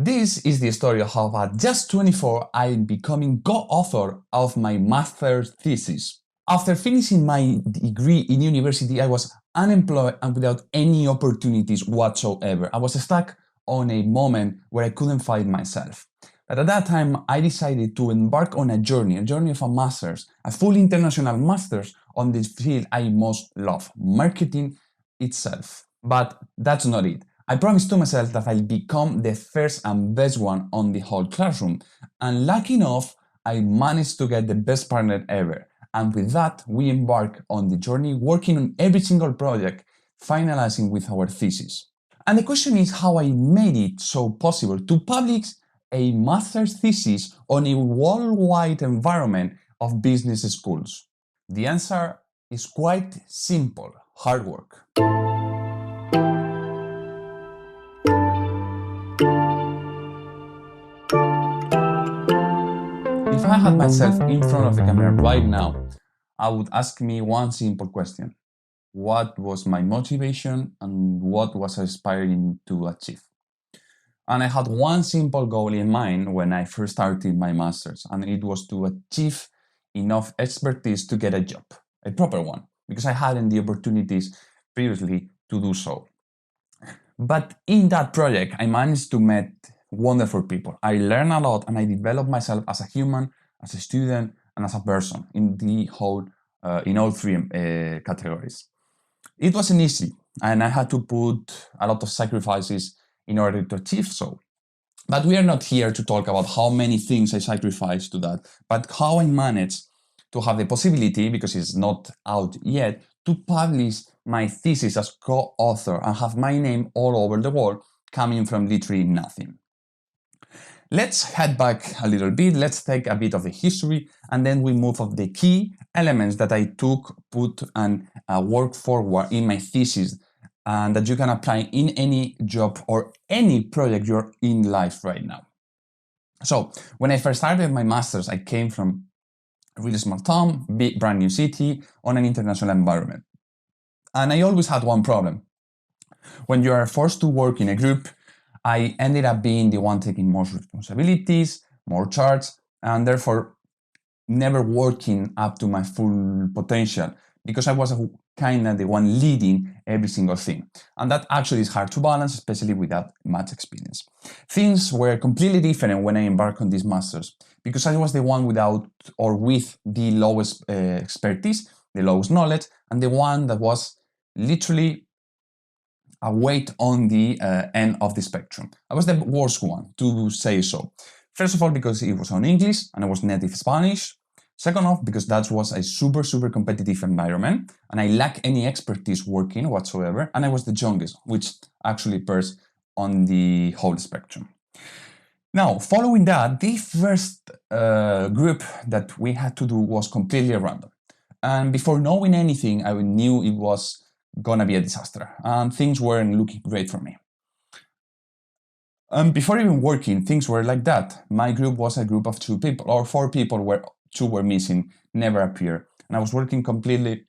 This is the story of how at just 24 I'm becoming co-author of my master's thesis. After finishing my degree in university, I was unemployed and without any opportunities whatsoever. I was stuck on a moment where I couldn't find myself. But at that time, I decided to embark on a journey of a master's, a fully international master's on the field I most love, marketing itself. But that's not it. I promised to myself that I'll become the first and best one on the whole classroom. And lucky enough, I managed to get the best partner ever. And with that, we embark on the journey working on every single project, finalizing with our thesis. And the question is how I made it so possible to publish a master's thesis on a worldwide environment of business schools. The answer is quite simple: hard work. If I had myself in front of the camera right now, I would ask me one simple question. What was my motivation and what was I aspiring to achieve? And I had one simple goal in mind when I first started my master's, and it was to achieve enough expertise to get a job, a proper one, because I hadn't the opportunities previously to do so. But in that project, I managed to meet wonderful people. I learned a lot and I developed myself as a human, as a student, and as a person in all three categories. It wasn't easy, and I had to put a lot of sacrifices in order to achieve so. But we are not here to talk about how many things I sacrificed to that, but how I managed to have the possibility, because it's not out yet, to publish my thesis as co-author and have my name all over the world, coming from literally nothing. Let's head back a little bit, let's take a bit of the history, and then we move on the key elements that I put and work forward in my thesis, and that you can apply in any job or any project you're in life right now. So when I first started my master's, I came from a really small town, big brand new city, on an international environment. And I always had one problem. When you are forced to work in a group, I ended up being the one taking more responsibilities, more charts, and therefore never working up to my full potential, because I was kind of the one leading every single thing. And that actually is hard to balance, especially without much experience. Things were completely different when I embarked on this master's, because I was the one without or with the lowest expertise, the lowest knowledge, and the one that was literally a weight on the end of the spectrum. I was the worst one, to say so. First of all, because it was on English and I was native Spanish. Second off, because that was a super competitive environment and I lacked any expertise working whatsoever, and I was the youngest, which actually pairs on the whole spectrum. Now, following that, the first group that we had to do was completely random. And before knowing anything, I knew it was gonna be a disaster and things weren't looking great for me. And before even working, things were like that. My group was a group of 2 people, or 4 people where 2 were missing, never appeared. And I was working completely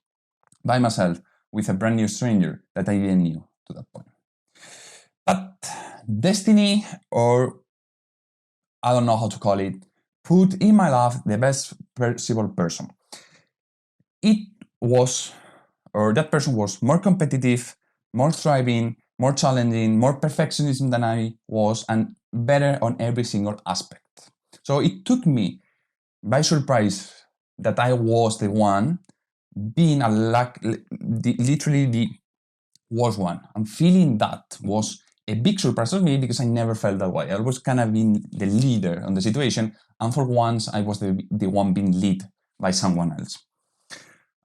by myself with a brand new stranger that I didn't knew to that point. But destiny, or I don't know how to call it, put in my life the best possible person. That person was more competitive, more thriving, more challenging, more perfectionism than I was, and better on every single aspect. So it took me by surprise that I was the one being literally the worst one. And feeling that was a big surprise to me, because I never felt that way. I was kind of being the leader on the situation, and for once I was the one being led by someone else.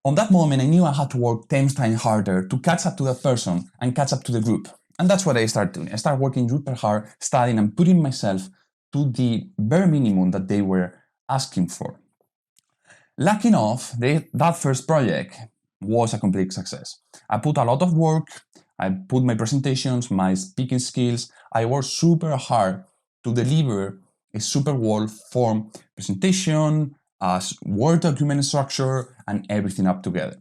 On that moment, I knew I had to work 10 times harder to catch up to that person and catch up to the group. And that's what I started doing. I started working super hard, studying and putting myself to the bare minimum that they were asking for. Lucky enough, that first project was a complete success. I put a lot of work, I put my presentations, my speaking skills, I worked super hard to deliver a super well formed presentation, a Word document structure, and everything up together.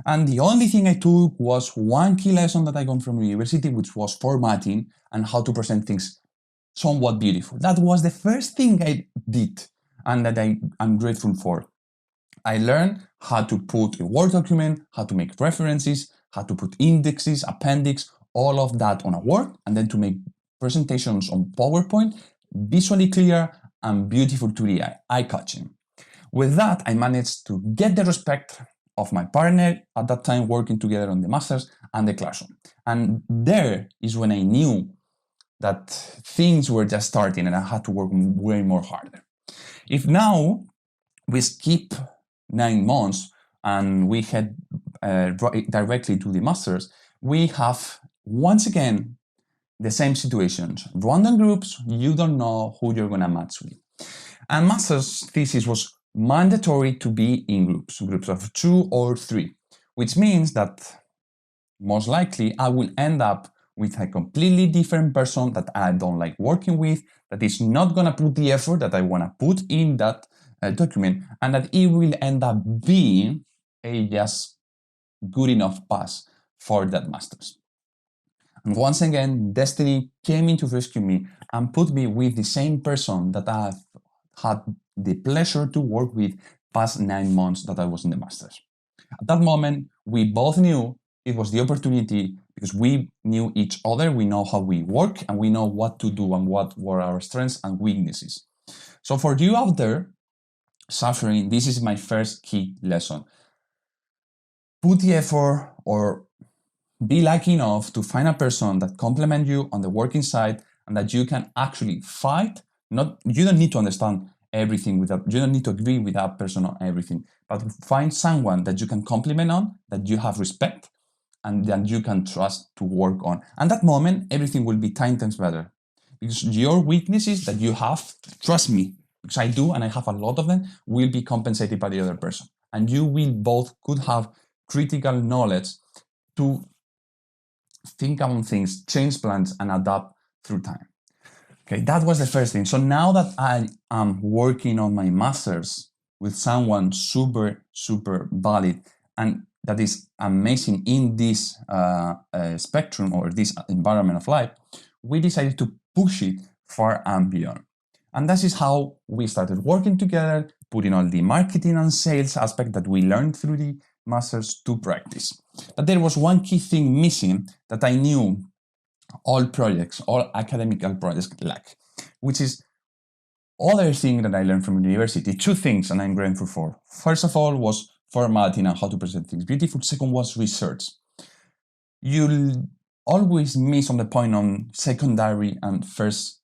And the only thing I took was one key lesson that I got from university, which was formatting and how to present things somewhat beautiful. That was the first thing I did and that I'm grateful for. I learned how to put a Word document, how to make references, how to put indexes, appendix, all of that on a Word, and then to make presentations on PowerPoint, visually clear and beautiful to the eye-catching. With that, I managed to get the respect of my partner at that time working together on the masters and the classroom. And there is when I knew that things were just starting and I had to work way more harder. If now we skip 9 months and we head directly to the masters, we have once again the same situations. Random groups, you don't know who you're gonna match with. And master's thesis was mandatory to be in groups of 2 or 3, which means that most likely I will end up with a completely different person that I don't like working with, that is not gonna put the effort that I wanna put in that document, and that it will end up being a just good enough pass for that master's. And once again, destiny came in to rescue me and put me with the same person that I've had the pleasure to work with past 9 months that I was in the masters. At that moment, we both knew it was the opportunity because we knew each other, we know how we work, and we know what to do and what were our strengths and weaknesses. So for you out there suffering, this is my first key lesson. Put the effort or be lucky enough to find a person that complements you on the working side and that you can actually fight. You don't need to understand everything you don't need to agree with that person on everything, but find someone that you can complement on, that you have respect, and that you can trust to work on. And that moment, everything will be 10 times better. Because your weaknesses that you have, trust me, because I do and I have a lot of them, will be compensated by the other person. And you will both could have critical knowledge to think on things, change plans, and adapt through time. Okay, that was the first thing. So now that I am working on my master's with someone super, super valid and that is amazing in this spectrum or this environment of life, we decided to push it far and beyond. And that is how we started working together, putting all the marketing and sales aspect that we learned through the masters to practice. But there was one key thing missing that I knew all projects, all academical projects lack, which is other thing that I learned from university. 2 things, and I'm grateful for. First of all was formatting and how to present things beautiful. Second was research. You'll always miss on the point on secondary and first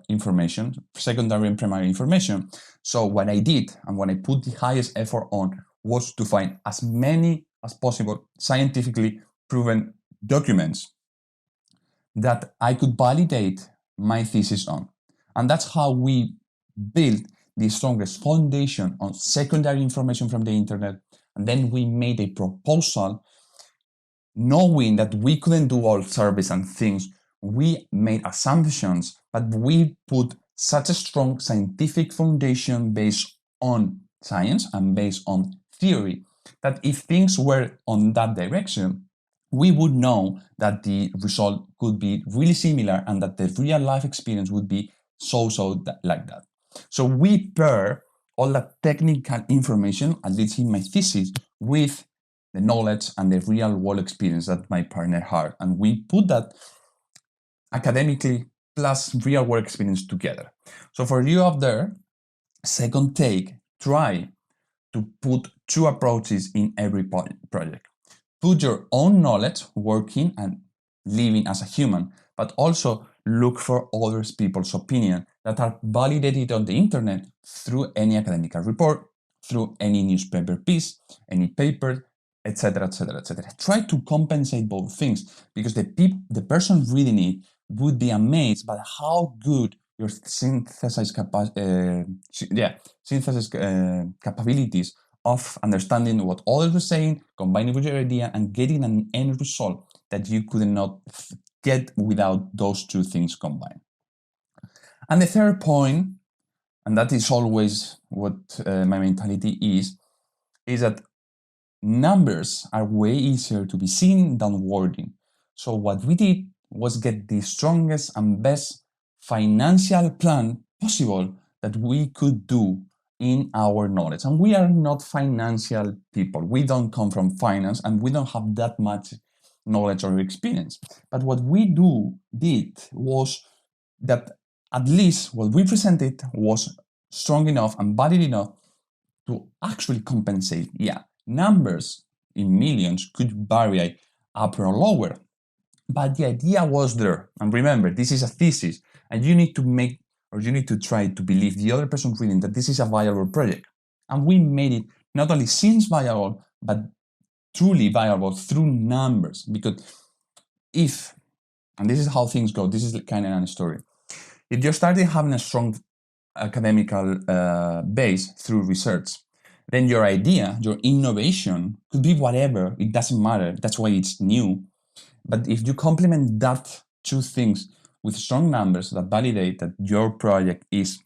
information, secondary and primary information. So what I did and what I put the highest effort on was to find as many as possible scientifically proven documents that I could validate my thesis on. And that's how we built the strongest foundation on secondary information from the internet. And then we made a proposal knowing that we couldn't do all surveys and things. We made assumptions, but we put such a strong scientific foundation based on science and based on theory that if things were on that direction, we would know that the result could be really similar and that the real life experience would be like that. So we pair all that technical information, at least in my thesis, with the knowledge and the real world experience that my partner had. And we put that academically plus real world experience together. So for you out there, second take, try to put 2 approaches in every project. Put your own knowledge working and living as a human, but also look for other people's opinion that are validated on the internet through any academic report, through any newspaper piece, any paper, etc., etc., etc. Try to compensate both things because the person reading it would be amazed by how good your synthesis capabilities of understanding what others were saying, combining with your idea, and getting an end result that you could not get without those 2 things combined. And the third point, and that is always what my mentality is that numbers are way easier to be seen than wording. So what we did was get the strongest and best financial plan possible that we could do in our knowledge. And we are not financial people. We don't come from finance and we don't have that much knowledge or experience. But what we did was that at least what we presented was strong enough and valid enough to actually compensate. Yeah, numbers in millions could vary up or lower, but the idea was there. And remember, this is a thesis, and you need to try to believe the other person reading that this is a viable project. And we made it not only seems viable, but truly viable through numbers. Because if, and this is how things go, this is kind of a story. If you started having a strong academical base through research, then your idea, your innovation could be whatever, it doesn't matter. That's why it's new. But if you complement that two things with strong numbers that validate that your project is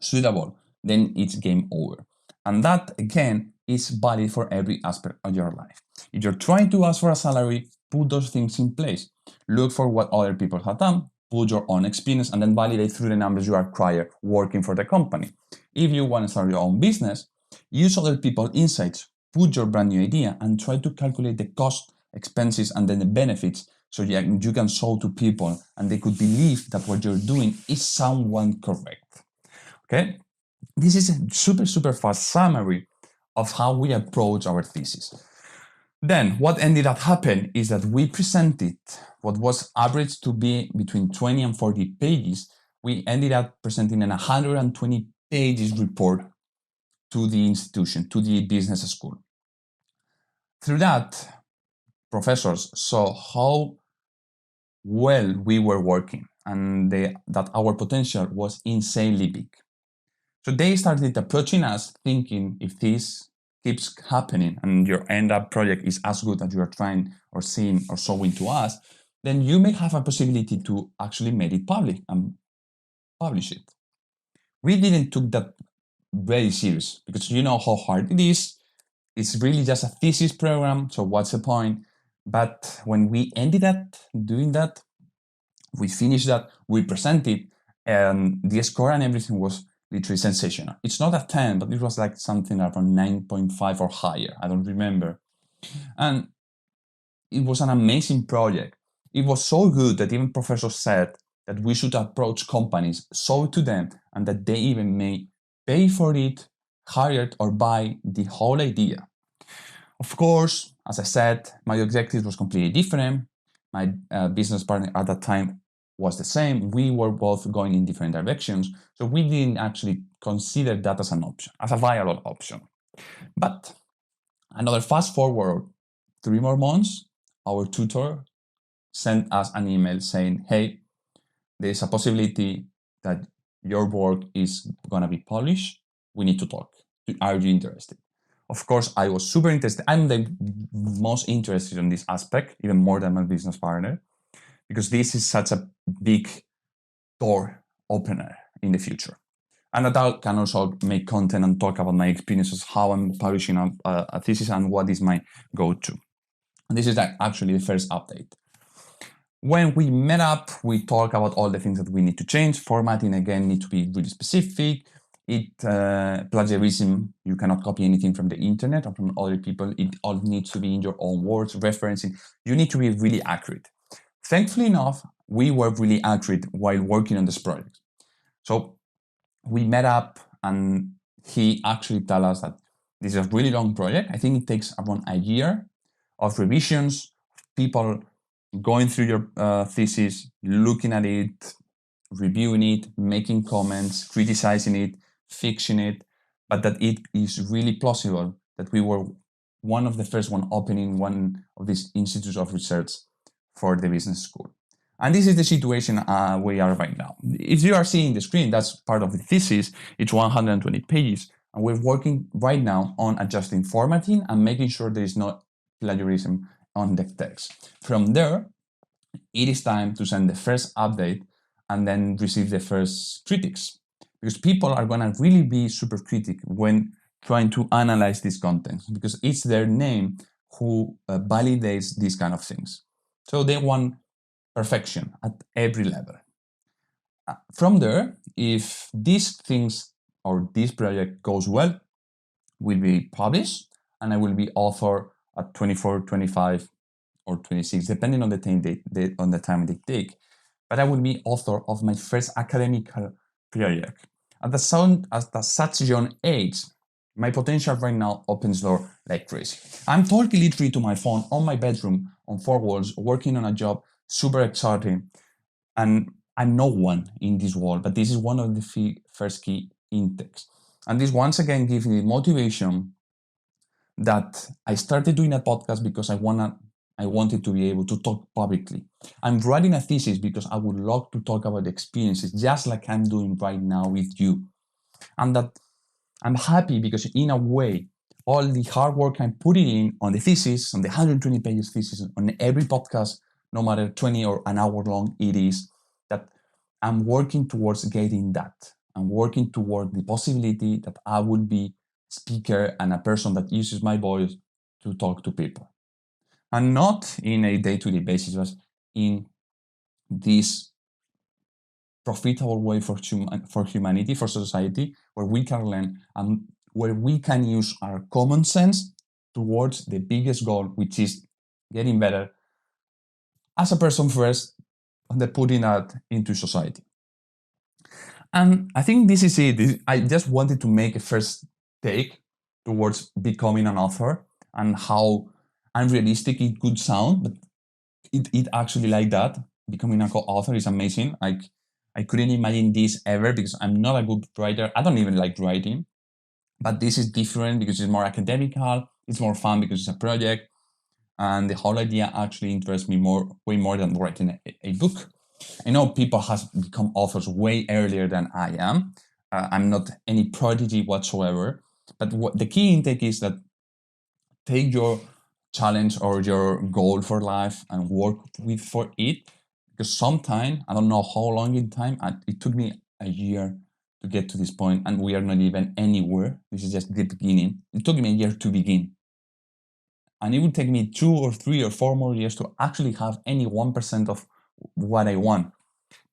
suitable, then it's game over. And that, again, is valid for every aspect of your life. If you're trying to ask for a salary, put those things in place. Look for what other people have done, put your own experience, and then validate through the numbers you acquire working for the company. If you want to start your own business, use other people's insights, put your brand new idea, and try to calculate the cost, expenses, and then the benefits so you can show to people and they could believe that what you're doing is somewhat correct. Okay? This is a super fast summary of how we approach our thesis. Then what ended up happening is that we presented what was average to be between 20 and 40 pages. We ended up presenting an 120 pages report to the institution, to the business school. Through that, professors saw how well we were working and that our potential was insanely big. So they started approaching us thinking, if this keeps happening and your end up project is as good as you are trying or seeing or showing to us, then you may have a possibility to actually make it public and publish it. We didn't took that very serious because you know how hard it is. It's really just a thesis program, so what's the point? But when we ended up doing that, we finished that, we presented, and the score and everything was literally sensational. It's not a 10, but it was like something around 9.5 or higher. I don't remember. And it was an amazing project. It was so good that even professors said that we should approach companies, show it to them, and that they even may pay for it, hire it, or buy the whole idea. Of course, as I said, my objective was completely different. My business partner at that time was the same. We were both going in different directions. So we didn't actually consider that as an option, as a viable option. But another fast forward 3 more months, our tutor sent us an email saying, hey, there's a possibility that your work is going to be published. We need to talk. Are you interested? Of course, I was super interested. I'm the most interested in this aspect, even more than my business partner, because this is such a big door opener in the future. And that I can also make content and talk about my experiences, how I'm publishing a thesis and what is my go-to. And this is actually the first update. When we met up, we talk about all the things that we need to change. Formatting, again, need to be really specific. Plagiarism, you cannot copy anything from the internet or from other people. It all needs to be in your own words, referencing. You need to be really accurate. Thankfully enough, we were really accurate while working on this project. So we met up and he actually told us that this is a really long project. I think it takes around a year of revisions, people going through your thesis, looking at it, reviewing it, making comments, criticizing it, fixing it, but that it is really plausible that we were one of the first one opening one of these institutes of research for the business school. And this is the situation we are right now. If you are seeing the screen, that's part of the thesis. It's 120 pages. And we're working right now on adjusting formatting and making sure there is no plagiarism on the text. From there, it is time to send the first update and then receive the first critics. Because people are going to really be super critic when trying to analyze this content, because it's their name who validates these kind of things. So they want perfection at every level. From there, if these things or this project goes well, will be published, and I will be author at 24, 25, or 26, depending on the time they take. But I will be author of my first academic project. At such young age, my potential right now opens door like crazy. I'm totally free to my phone on my bedroom on four walls, working on a job, super exciting, and I'm no one in this world. But this is one of the first key intakes, and this once again gives me motivation that I started doing a podcast because I wanted to be able to talk publicly. I'm writing a thesis because I would love to talk about experiences just like I'm doing right now with you. And that I'm happy because in a way, all the hard work I'm putting in on the thesis, on the 120 pages thesis, on every podcast, no matter 20 or an hour long it is, that I'm working towards getting that. I'm working toward the possibility that I will be speaker and a person that uses my voice to talk to people. And not in a day-to-day basis, but in this profitable way for humanity, for society, where we can learn and where we can use our common sense towards the biggest goal, which is getting better as a person first, and then putting that into society. And I think this is it. I just wanted to make a first take towards becoming an author and how unrealistic it could sound, but it actually like that. Becoming an author is amazing. I couldn't imagine this ever because I'm not a good writer. I don't even like writing, but this is different because it's more academical. It's more fun because it's a project, and the whole idea actually interests me way more than writing a book. I know people have become authors way earlier than I am. I'm not any prodigy whatsoever, but the key intake is that take your challenge or your goal for life and work for it. Because sometime, I don't know how long in time, it took me a year to get to this point, and we are not even anywhere. This is just the beginning. It took me a year to begin. And it would take me 2 or 3 or 4 more years to actually have any 1% of what I want.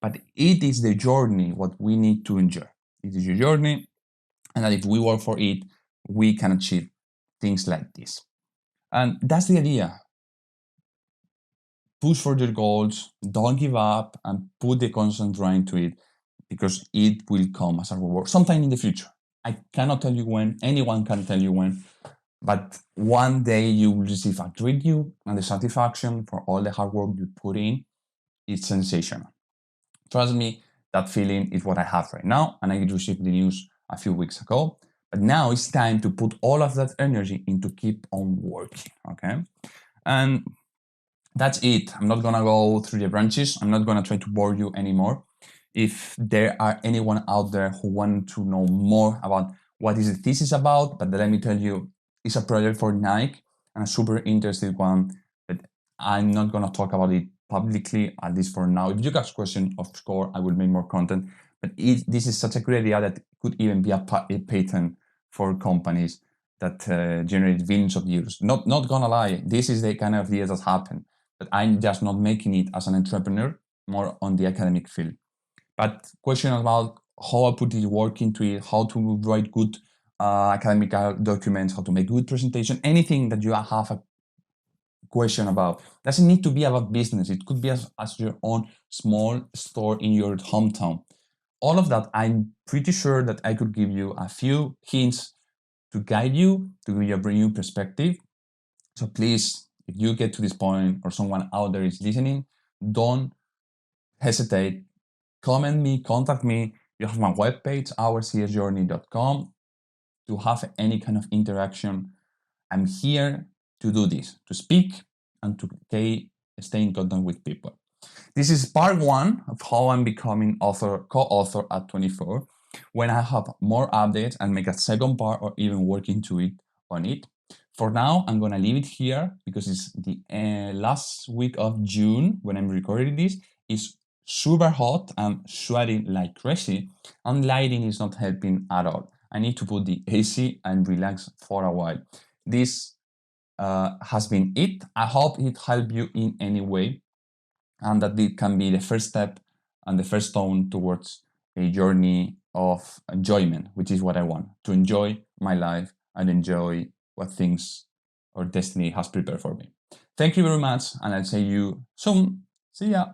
But it is the journey what we need to enjoy. It is your journey, and that if we work for it, we can achieve things like this. And that's the idea. Push for your goals, don't give up, and put the constant grind to it because it will come as a reward sometime in the future. I cannot tell you when, anyone can tell you when, but one day you will receive a review and the satisfaction for all the hard work you put in. It's sensational. Trust me, that feeling is what I have right now, and I received the news a few weeks ago. But now it's time to put all of that energy into keep on working, okay? And that's it. I'm not gonna go through the branches. I'm not gonna try to bore you anymore. If there are anyone out there who want to know more about what is the thesis about, but let me tell you, it's a project for Nike and a super interesting one, but I'm not gonna talk about it publicly, at least for now. If you guys question, of course, I will make more content, but this is such a great idea that could even be a patent for companies that generate billions of euros. Not gonna lie, this is the kind of ideas that happen, but I'm just not making it as an entrepreneur, more on the academic field. But question about how I put the work into it, how to write good academic documents, how to make good presentation, anything that you have a question about. Doesn't need to be about business. It could be as your own small store in your hometown. All of that, I'm pretty sure that I could give you a few hints to guide you, to give you a brand new perspective. So please, if you get to this point or someone out there is listening, don't hesitate. Comment me, contact me. You have my webpage, ourcsjourney.com, to have any kind of interaction. I'm here to do this, to speak and to stay in contact with people. This is part one of how I'm becoming co-author at 24. When I have more updates, I'll make a second part or even work into it on it. For now, I'm gonna leave it here because it's the last week of June when I'm recording this. It's super hot. I'm sweating like crazy, and lighting is not helping at all. I need to put the AC and relax for a while. This has been it. I hope it helped you in any way, and that it can be the first step and the first stone towards a journey of enjoyment, which is what I want, to enjoy my life and enjoy what things or destiny has prepared for me. Thank you very much, and I'll see you soon. See ya.